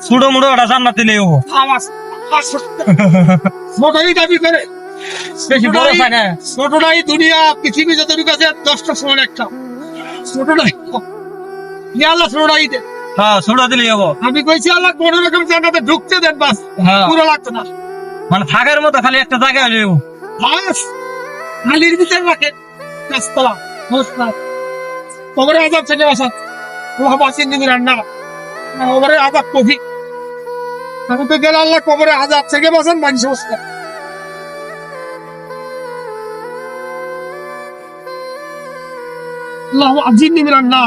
ছোট মুড়ো ওটা জান্নাত দিলে ও আমার ছোটই দাবি করে বেশি বড় পায় না। ছোটটাই দুনিয়া পৃথিবী যতটুকু আছে 10টা সমান একটা ছোটটাই আল্লাহ ছোটটাই দে। হ্যাঁ ছোট দিলে হবো। আমি কইছি আল্লাহ কোন রকম জায়গাতে ঢুকতে দেন বাস হ্যাঁ পুরো লাগতো না মানে থাকার মতো খালি একটা জায়গা হলে বাস খালির ভিতরে রাখে গাছতলা হোসনাথ ওপরে আজাদ থেকে বাসা ওহা বাসিন দিবি রান্না ওপরে আজাদ কফি আমি তো গেলে আল্লাহ কবরে আজাদ থেকে বাসান মানুষ বসতে আল্লাহ আজিন দিবি রান্না